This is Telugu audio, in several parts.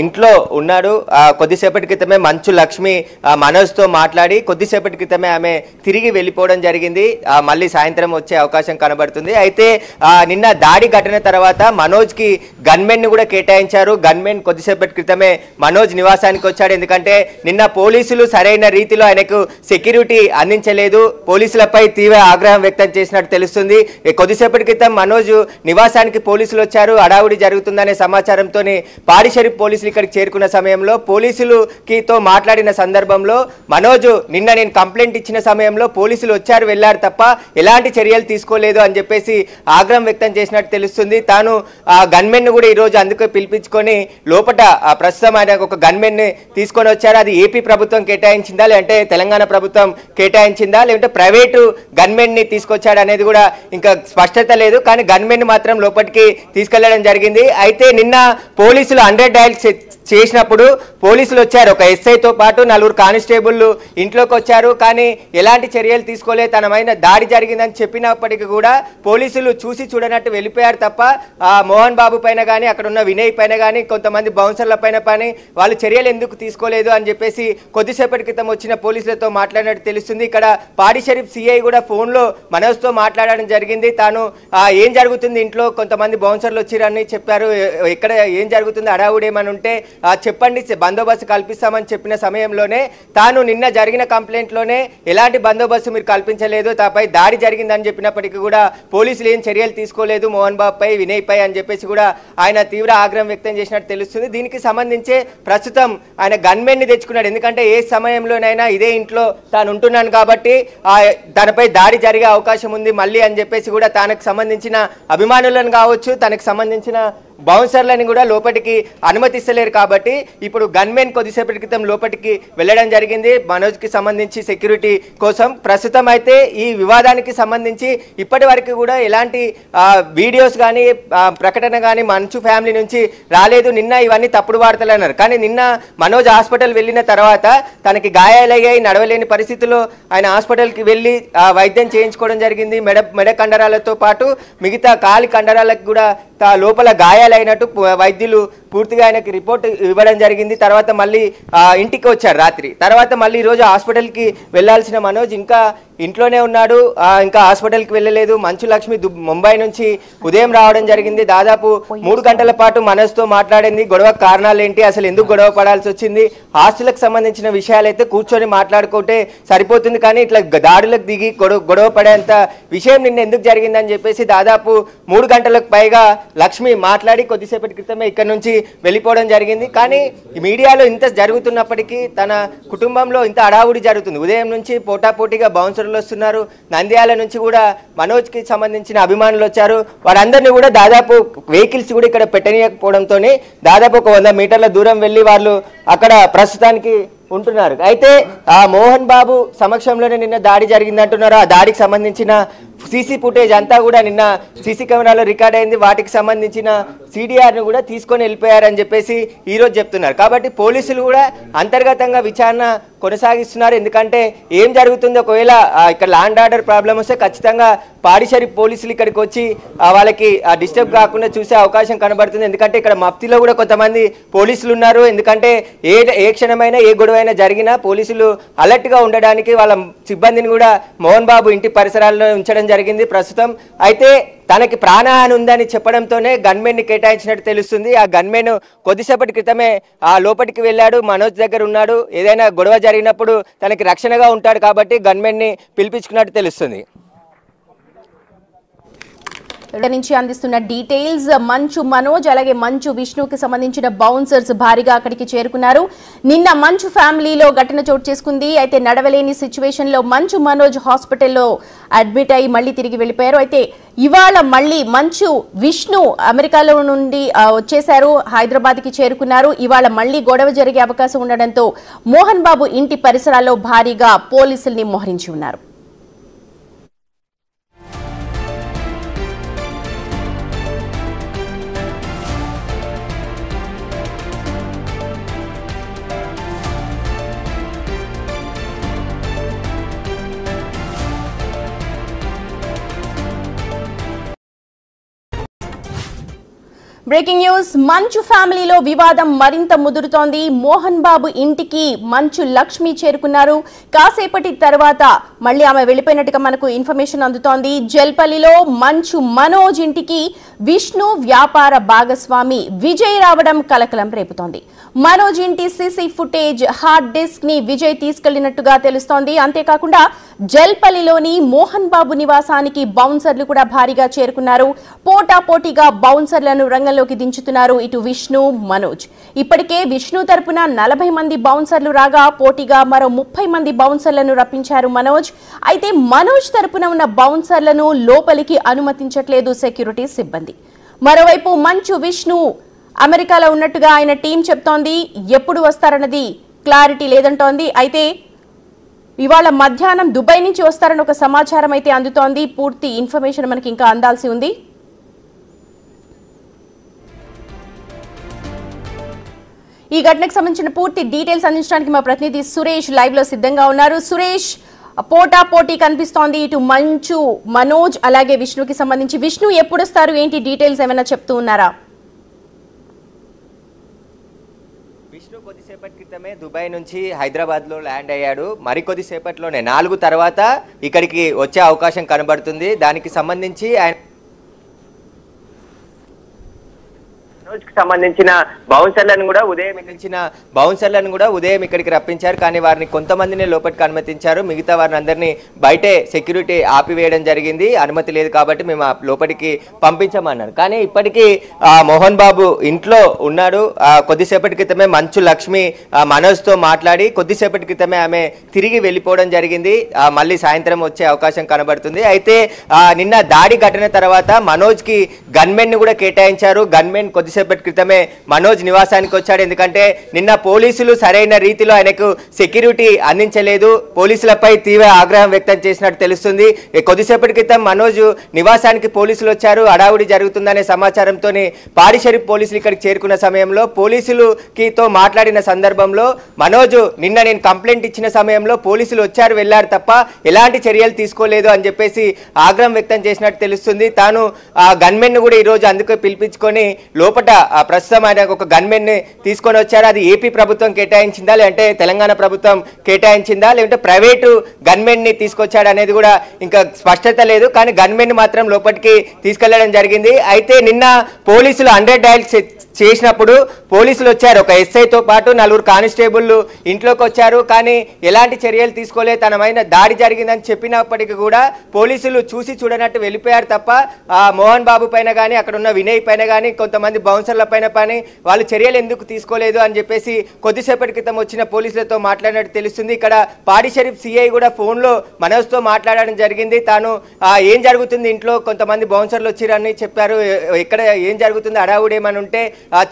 ఇంట్లో ఉన్నాడు. కొద్దిసేపటి క్రితమే మంచు లక్ష్మి మనోజ్తో మాట్లాడి కొద్దిసేపటి క్రితమే ఆమె తిరిగి వెళ్ళిపోవడం జరిగింది. మళ్ళీ సాయంత్రం వచ్చే అవకాశం కనబడుతుంది. అయితే నిన్న దాడి ఘటన తర్వాత మనోజ్కి గన్మెన్ కూడా కేటాయించారు. గన్మెన్ కొద్దిసేపటి క్రితమే మనోజ్ నివాసానికి వచ్చాడు. ఎందుకంటే నిన్న పోలీసులు సరైన రీతిలో ఆయనకు సెక్యూరిటీ అందించలేదు. పోలీసులపై తీవ్ర ఆగ్రహం వ్యక్తం చేసినట్టు తెలుస్తుంది. కొద్దిసేపటి క్రితం మనోజ్ నివాసానికి పోలీసులు వచ్చారు. హడావుడి జరుగుతుందనే సమాచారంతో పాడి షరీఫ్ పోలీసులు ఇక్కడికి చేరుకున్న సమయంలో పోలీసులతో మాట్లాడిన సందర్భంలో మనోజ్ నిన్న నేను కంప్లైంట్ ఇచ్చిన సమయంలో పోలీసులు వచ్చారు వెళ్ళారు తప్ప ఎలాంటి చర్యలు తీసుకోలేదు అని చెప్పేసి ఆగ్రహం వ్యక్తం చేసినట్టు తెలుస్తుంది. తాను ఆ గన్మెన్ కూడా ఈరోజు అందుకే పిలిపించుకొని లోపల ప్రస్తుతం ఆయన ఒక గన్మెన్ తీసుకొని వచ్చారు. అది ఏపీ ప్రభుత్వం కేటాయించిందా లేదంటే తెలంగాణ ప్రభుత్వం కేటాయించిందా లేదంటే ప్రైవేటు గన్మెన్ ని తీసుకొచ్చాడు అనేది కూడా ఇంకా స్పష్టత లేదు. కానీ గన్మెన్ మాత్రం లోపలికి తీసుకెళ్లడం జరిగింది. అయితే నిన్న పోలీసులు 100 డయల్ చేసినప్పుడు పోలీసులు వచ్చారు. ఒక ఎస్ఐతో పాటు 4 కానిస్టేబుల్లు ఇంట్లోకి వచ్చారు. కానీ ఎలాంటి చర్యలు తీసుకోలేదు. తనమైన దాడి జరిగిందని చెప్పినప్పటికీ కూడా పోలీసులు చూసి చూడనట్టు వెళ్ళిపోయారు తప్ప మోహన్ బాబు పైన కానీ అక్కడ ఉన్న వినయ్ పైన కానీ కొంతమంది బౌన్సర్ల పైన వాళ్ళు చర్యలు ఎందుకు తీసుకోలేదు అని చెప్పేసి కొద్దిసేపటి క్రితం వచ్చిన పోలీసులతో మాట్లాడినట్టు తెలుస్తుంది. ఇక్కడ పాడి షరీఫ్ సిఐ కూడా ఫోన్లో మనోజ్తో మాట్లాడడం జరిగింది. తాను ఏం జరుగుతుంది ఇంట్లో కొంతమంది బౌన్సర్లు వచ్చిరని చెప్పారు. ఇక్కడ ఏం జరుగుతుంది హడావుడి ఏమని ఉంటే చెప్పండి బందోబస్తు కల్పిస్తామని చెప్పిన సమయంలోనే తాను నిన్న జరిగిన కంప్లైంట్లోనే ఎలాంటి బందోబస్తు మీరు కల్పించలేదు, తాపై దాడి జరిగిందని చెప్పినప్పటికీ కూడా పోలీసులు ఏం చర్యలు తీసుకోలేదు మోహన్ బాబు పై వినయ్ పై అని చెప్పేసి కూడా ఆయన తీవ్ర ఆగ్రహం వ్యక్తం చేసినట్టు తెలుస్తుంది. దీనికి సంబంధించి ప్రస్తుతం ఆయన గన్మెన్ ని తెచ్చుకున్నాడు. ఎందుకంటే ఏ సమయంలోనైనా ఇదే ఇంట్లో తాను ఉంటున్నాను కాబట్టి తనపై దాడి జరిగే అవకాశం ఉంది మళ్ళీ అని చెప్పేసి కూడా తనకు సంబంధించిన అభిమానులను కావచ్చు తనకు సంబంధించిన బౌన్సర్లని కూడా లోపలికి అనుమతిస్తలేరు కాబట్టి ఇప్పుడు గన్మెన్ కొద్దిసేపటి క్రితం లోపలికి వెళ్ళడం జరిగింది మనోజ్కి సంబంధించి సెక్యూరిటీ కోసం. ప్రస్తుతం అయితే ఈ వివాదానికి సంబంధించి ఇప్పటి వరకు కూడా ఎలాంటి వీడియోస్ కానీ ప్రకటన కానీ మంచు ఫ్యామిలీ నుంచి రాలేదు. నిన్న ఇవన్నీ తప్పుడు వార్తలు అన్నారు. కానీ నిన్న మనోజ్ హాస్పిటల్ వెళ్ళిన తర్వాత తనకి గాయాలయ్యాయి, నడవలేని పరిస్థితుల్లో ఆయన హాస్పిటల్కి వెళ్ళి వైద్యం చేయించుకోవడం జరిగింది. మెడ కండరాలతో పాటు మిగతా కాలి కండరాలకు కూడా లోపల గాయాలైనట్టు వైద్యులు పూర్తిగా ఆయనకి రిపోర్ట్ ఇవ్వడం జరిగింది. తర్వాత మళ్ళీ ఇంటికి వచ్చారు రాత్రి. తర్వాత మళ్ళీ ఈరోజు హాస్పిటల్కి వెళ్లాల్సిన మనోజ్ ఇంకా ఇంట్లోనే ఉన్నాడు, ఇంకా హాస్పిటల్కి వెళ్ళలేదు. మంచు లక్ష్మి ముంబై నుంచి ఉదయం రావడం జరిగింది. దాదాపు 3 గంటల పాటు మనోజ్తో మాట్లాడింది. గొడవ కారణాలు ఏంటి, అసలు ఎందుకు గొడవ పడాల్సి వచ్చింది, హాస్టల్కి సంబంధించిన విషయాలైతే కూర్చొని మాట్లాడుకుంటే సరిపోతుంది. కానీ ఇట్లా దాడులకు దిగి గొడవ పడేంత విషయం నిన్న ఎందుకు జరిగిందని చెప్పేసి దాదాపు 3 గంటలకు పైగా లక్ష్మి మాట్లాడి కొద్దిసేపటి క్రితమే ఇక్కడ నుంచి వెళ్ళిపోవడం జరిగింది. కానీ మీడియాలో ఇంత జరుగుతున్నప్పటికీ తన కుటుంబంలో ఇంత అడావుడి జరుగుతుంది. ఉదయం నుంచి పోటాపోటీగా బౌన్సర్లు వస్తున్నారు. నంద్యాల నుంచి కూడా మనోజ్కి సంబంధించిన అభిమానులు వచ్చారు. వారందరినీ కూడా దాదాపు వెహికల్స్ కూడా ఇక్కడ పెట్టనీయకపోవడంతో దాదాపు ఒక 100 మీటర్ల దూరం వెళ్ళి వాళ్ళు అక్కడ ప్రస్తుతానికి ఉంటున్నారు. అయితే మోహన్ బాబు సమక్షంలోనే నిన్న దాడి జరిగిందంటున్నారు. ఆ దాడికి సంబంధించిన సీసీ ఫుటేజ్ అంతా కూడా నిన్న సీసీ కెమెరాలో రికార్డ్ అయింది. వాటికి సంబంధించిన సిడిఆర్ను కూడా తీసుకొని వెళ్ళిపోయారని చెప్పేసి ఈరోజు చెప్తున్నారు. కాబట్టి పోలీసులు కూడా అంతర్గతంగా విచారణ కొనసాగిస్తున్నారు. ఎందుకంటే ఏం జరుగుతుందో ఒకవేళ ఇక్కడ ల్యాండ్ ఆర్డర్ ప్రాబ్లం వస్తే ఖచ్చితంగా పాడి షరీఫ్ పోలీసులు ఇక్కడికి వచ్చి వాళ్ళకి డిస్టర్బ్ కాకుండా చూసే అవకాశం కనబడుతుంది. ఎందుకంటే ఇక్కడ మఫ్తీలో కూడా కొంతమంది పోలీసులు ఉన్నారు. ఎందుకంటే ఏ క్షణమైనా ఏ గొడవైనా జరిగినా పోలీసులు అలర్ట్గా ఉండడానికి వాళ్ళ సిబ్బందిని కూడా మోహన్ బాబు ఇంటి పరిసరాల్లో ఉంచడం జరిగింది ప్రస్తుతం. అయితే తనకి ప్రాణహాని ఉందని చెప్పడంతోనే గన్మెన్ ని కేటాయించినట్టు తెలుస్తుంది. ఆ గన్మెన్ కొద్దిసేపటి క్రితమే లోపలికి వెళ్ళాడు, మనోజ్ దగ్గర ఉన్నాడు. ఏదైనా గొడవ జరిగినప్పుడు తనకి రక్షణగా ఉంటాడు కాబట్టి గన్మెన్ ని పిలిపించుకున్నట్టు తెలుస్తుంది. నుంచి అందిస్తున్న డీటెయిల్స్ మంచు మనోజ్ అలాగే మంచు విష్ణుకి సంబంధించిన బౌన్సర్స్ భారీగా అక్కడికి చేరుకున్నారు. నిన్న మంచు ఫ్యామిలీలో ఘటన చోటు చేసుకుంది. అయితే నడవలేని సిచ్యువేషన్ లో మంచు మనోజ్ హాస్పిటల్లో అడ్మిట్ అయ్యి మళ్ళీ తిరిగి వెళ్ళిపోయారు. అయితే ఇవాళ మళ్ళీ మంచు విష్ణు అమెరికాలో నుండి వచ్చేశారు, హైదరాబాద్ కి చేరుకున్నారు. ఇవాళ మళ్ళీ గొడవ జరిగే అవకాశం ఉండడంతో మోహన్ బాబు ఇంటి పరిసరాల్లో భారీగా పోలీసుల్ని మోహరించి ఉన్నారు. Breaking news. మంచు ఫ్యామిలీలో వివాదం మరింత ముదురుతోంది. మోహన్ బాబు ఇంటికి మంచు లక్ష్మి చేరుకున్నారు. కాసేపటి తర్వాత మళ్ళీ ఆమె వెళ్లిపోయినట్టుగా మనకు ఇన్ఫర్మేషన్ అందుతోంది. జల్పల్లిలో మంచు మనోజ్ ఇంటికి విష్ణు వ్యాపార భాగస్వామి విజయ్ రావడం కలకలం రేపుతోంది. మనోజ్ ఇంటి సీసీ ఫుటేజ్ హార్డ్ డిస్క్ ని విజయ్ తీసుకెళ్లినట్టుగా తెలుస్తోంది. అంతేకాకుండా జల్పల్లిలోని మోహన్ బాబు నివాసానికి బౌన్సర్లు కూడా భారీగా చేరుకున్నారు. పోటాపోటీగా బౌన్సర్లను రంగంలోకి దించుతున్నారు ఇటు విష్ణు, మనోజ్. ఇప్పటికే విష్ణు తరపున 40 మంది బౌన్సర్లు రాగా పోటీగా మరో 30 మంది బౌన్సర్లను రప్పించారు మనోజ్. అయితే మనోజ్ తరపున ఉన్న బౌన్సర్లను లోపలికి అనుమతించట్లేదు సెక్యూరిటీ సిబ్బంది. మరోవైపు మంచు విష్ణు అమెరికాలో ఉన్నట్టుగా ఆయన టీం చెప్తోంది. ఎప్పుడు వస్తారన్నది క్లారిటీ లేదంటోంది. అయితే ఇవాళ మధ్యాహ్నం దుబాయ్ నుంచి వస్తారని ఒక సమాచారం అయితే అందుతోంది. పూర్తి ఇన్ఫర్మేషన్ మనకి ఇంకా అందాల్సి ఉంది. ఈ ఘటనకు సంబంధించిన పూర్తి డీటెయిల్స్ అందించడానికి మా ప్రతినిధి సురేష్ లైవ్ లో సిద్ధంగా ఉన్నారు. సురేష్, పోటీ కనిపిస్తోంది ఇటు మంచు, మనోజ్ అలాగే విష్ణుకి సంబంధించి. విష్ణు ఎప్పుడు వస్తారు, ఏంటి డీటెయిల్స్ ఏమైనా చెప్తూ ఉన్నారా? విష్ణు కొద్దిసేపటి క్రితమే దుబాయ్ నుంచి హైదరాబాద్ లో ల్యాండ్ అయ్యాడు. మరికొద్దిసేపట్లోనే 4 తర్వాత ఇక్కడికి వచ్చే అవకాశం కనబడుతుంది. దానికి సంబంధించి ఆయన సంబంధించిన బౌన్సర్లను కూడా ఉదయం ఇక్కడికి రప్పించారు. కానీ వారిని కొంతమందిని లోపలికి అనుమతించారు. మిగతా వారిని అందరినీ బయటే సెక్యూరిటీ ఆపివేయడం జరిగింది. అనుమతి లేదు కాబట్టి మేము లోపలికి పంపించమన్నారు. కానీ ఇప్పటికీ మోహన్ బాబు ఇంట్లో ఉన్నాడు. కొద్దిసేపటి క్రితమే మంచు లక్ష్మి మనోజ్ తో మాట్లాడి కొద్దిసేపటి క్రితమే ఆమె తిరిగి వెళ్ళిపోవడం జరిగింది. మళ్ళీ సాయంత్రం వచ్చే అవకాశం కనబడుతుంది. అయితే నిన్న దాడి ఘటన తర్వాత మనోజ్ కి గన్మెన్ ని కూడా కేటాయించారు. గన్మెన్ కొద్దిసేపటి క్రితమే మనోజ్ నివాసానికి వచ్చాడు. ఎందుకంటే నిన్న పోలీసులు సరైన రీతిలో ఆయనకు సెక్యూరిటీ అందించలేదు. పోలీసులపై తీవ్ర ఆగ్రహం వ్యక్తం చేసినట్టు తెలుస్తుంది. కొద్దిసేపటి క్రితం మనోజ్ నివాసానికి పోలీసులు వచ్చారు. హడావుడి జరుగుతుందనే సమాచారంతో పాడి షరీఫ్ పోలీసులు ఇక్కడికి చేరుకున్న సమయంలో పోలీసులతో మాట్లాడిన సందర్భంలో మనోజ్ నిన్న నేను కంప్లైంట్ ఇచ్చిన సమయంలో పోలీసులు వచ్చారు వెళ్ళారు తప్ప ఎలాంటి చర్యలు తీసుకోలేదు అని చెప్పేసి ఆగ్రహం వ్యక్తం చేసినట్టు తెలుస్తుంది. తాను ఆ గన్మెన్ కూడా ఈ రోజు అందుకే పిలిపించుకొని లోపల ప్రస్తుతం ఆయన ఒక గన్మెన్ ని తీసుకొని వచ్చారు. అది ఏపీ ప్రభుత్వం కేటాయించిందా లేదంటే తెలంగాణ ప్రభుత్వం కేటాయించిందా లేదంటే ప్రైవేటు గన్మెన్ ని తీసుకొచ్చాడు అనేది కూడా ఇంకా స్పష్టత లేదు. కానీ గన్మెన్ మాత్రం లోపలికి తీసుకెళ్లడం జరిగింది. అయితే నిన్న పోలీసులు 100 డయల్స్ చేసినప్పుడు పోలీసులు వచ్చారు. ఒక ఎస్ఐతో పాటు 4 కానిస్టేబుల్లు ఇంట్లోకి వచ్చారు. కానీ ఎలాంటి చర్యలు తీసుకోలేదు. తనమైన దాడి జరిగిందని చెప్పినప్పటికీ కూడా పోలీసులు చూసి చూడనట్టు వెళ్ళిపోయారు తప్ప మోహన్ బాబు పైన కానీ అక్కడ ఉన్న వినయ్ పైన కానీ కొంతమంది బౌన్సర్ల పైన వాళ్ళు చర్యలు ఎందుకు తీసుకోలేదు అని చెప్పేసి కొద్దిసేపటి క్రితం వచ్చిన పోలీసులతో మాట్లాడినట్టు తెలుస్తుంది. ఇక్కడ పాడి షరీఫ్ సిఐ కూడా ఫోన్ లో మనోజ్ తో మాట్లాడడం జరిగింది. తాను ఏం జరుగుతుంది ఇంట్లో కొంతమంది బౌన్సర్లు వచ్చిరని చెప్పారు. ఇక్కడ ఏం జరుగుతుంది హడావుడి ఏమని ఉంటే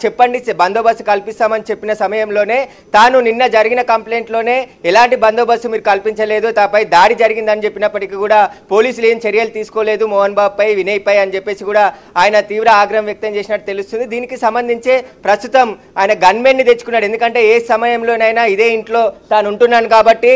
చెప్పండి బందోబస్తు కల్పిస్తామని చెప్పిన సమయంలోనే తాను నిన్న జరిగిన కంప్లైంట్ లోనే ఎలాంటి బందోబస్తు మీరు కల్పించలేదు, తాపై దాడి జరిగిందని చెప్పినప్పటికీ కూడా పోలీసులు ఏం చర్యలు తీసుకోలేదు మోహన్ బాబు పై వినయ్ పై అని చెప్పేసి కూడా ఆయన తీవ్ర ఆగ్రహం వ్యక్తం చేసినట్టు తెలుస్తుంది. దీనికి సంబంధించి ప్రస్తుతం ఆయన గన్మెన్ ని తెచ్చుకున్నాడు. ఎందుకంటే ఏ సమయంలోనైనా ఇదే ఇంట్లో తాను ఉంటున్నాను కాబట్టి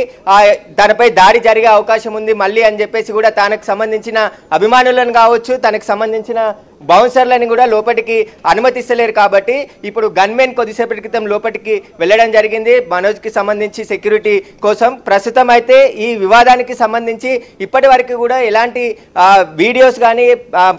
తనపై దాడి జరిగే అవకాశం ఉంది మళ్ళీ అని చెప్పేసి కూడా తనకు సంబంధించిన అభిమానులను కావచ్చు తనకు సంబంధించిన బౌన్సర్లని కూడా లోపలికి అనుమతిస్తలేరు కాబట్టి ఇప్పుడు గన్మెన్ కొద్దిసేపటి క్రితం లోపలికి వెళ్ళడం జరిగింది మనోజ్ కి సంబంధించి సెక్యూరిటీ కోసం. ప్రస్తుతం అయితే ఈ వివాదానికి సంబంధించి ఇప్పటి వరకు కూడా ఎలాంటి వీడియోస్ కానీ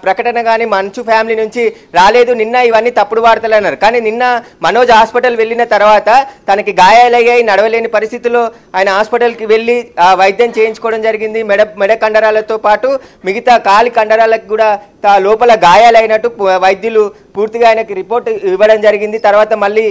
ప్రకటన కానీ మంచు ఫ్యామిలీ నుంచి రాలేదు. నిన్న ఇవన్నీ తప్పుడు వార్తలు అన్నారు. కానీ నిన్న మనోజ్ హాస్పిటల్ వెళ్ళిన తర్వాత తనకి గాయాలయ్యాయి, నడవలేని పరిస్థితుల్లో ఆయన హాస్పిటల్కి వెళ్ళి వైద్యం చేయించుకోవడం జరిగింది. మెడ కండరాలతో పాటు మిగతా కాలి కండరాలకు కూడా లోపల గాయాలైనట్టు వైద్యులు పూర్తిగా ఆయనకి రిపోర్ట్ ఇవ్వడం జరిగింది. తర్వాత మళ్ళీ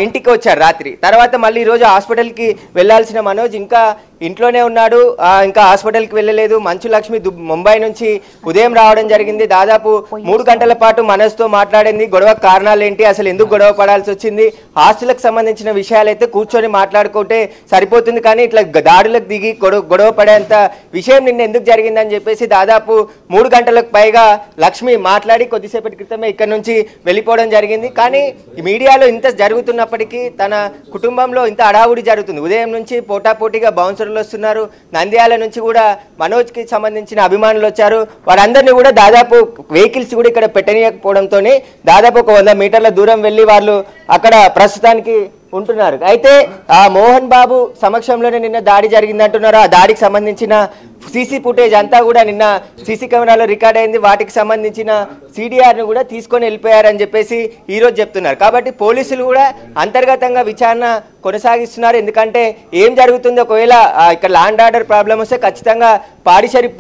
ఇంటికి వచ్చారు రాత్రి. తర్వాత మళ్ళీ ఈరోజు హాస్పిటల్కి వెళ్లాల్సిన మనోజ్ ఇంకా ఇంట్లోనే ఉన్నాడు, ఇంకా హాస్పిటల్కి వెళ్ళలేదు. మంచు లక్ష్మి ముంబై నుంచి ఉదయం రావడం జరిగింది. దాదాపు 3 గంటల పాటు మనోజ్తో మాట్లాడింది. గొడవ కారణాలు ఏంటి, అసలు ఎందుకు గొడవ పడాల్సి వచ్చింది, హాస్టల్కి సంబంధించిన విషయాలైతే కూర్చొని మాట్లాడుకుంటే సరిపోతుంది. కానీ ఇట్లా దాడులకు దిగి గొడవ పడేంత విషయం నిన్న ఎందుకు జరిగిందని చెప్పేసి దాదాపు 3 గంటలకు పైగా లక్ష్మి మాట్లాడి కొద్దిసేపటి క్రితమే ఇక్కడ నుంచి వెళ్ళిపోవడం జరిగింది. కానీ మీడియాలో ఇంత జరుగుతున్నప్పటికీ తన కుటుంబంలో ఇంత అడావుడి జరుగుతుంది. ఉదయం నుంచి పోటాపోటీగా బౌన్సర్లు వస్తున్నారు. నంద్యాల నుంచి కూడా మనోజ్కి సంబంధించిన అభిమానులు వచ్చారు. వారందరినీ కూడా దాదాపు వెహికల్స్ కూడా ఇక్కడ పెట్టనీయకపోవడంతో దాదాపు ఒక 100 మీటర్ల దూరం వెళ్ళి వాళ్ళు అక్కడ ప్రస్తుతానికి ఉంటున్నారు. అయితే ఆ మోహన్ బాబు సమక్షంలోనే నిన్న దాడి జరిగిందంటున్నారు. ఆ దాడికి సంబంధించిన సీసీ ఫుటేజ్ అంతా కూడా నిన్న సీసీ కెమెరాలో రికార్డ్ అయింది. వాటికి సంబంధించిన CDRను కూడా తీసుకొని వెళ్ళిపోయారని చెప్పేసి ఈరోజు చెప్తున్నారు. కాబట్టి పోలీసులు కూడా అంతర్గతంగా విచారణ కొనసాగిస్తున్నారు. ఎందుకంటే ఏం జరుగుతుందో ఒకవేళ ఇక్కడ ల్యాండ్ ఆర్డర్ ప్రాబ్లం వస్తే ఖచ్చితంగా పాడిశేరి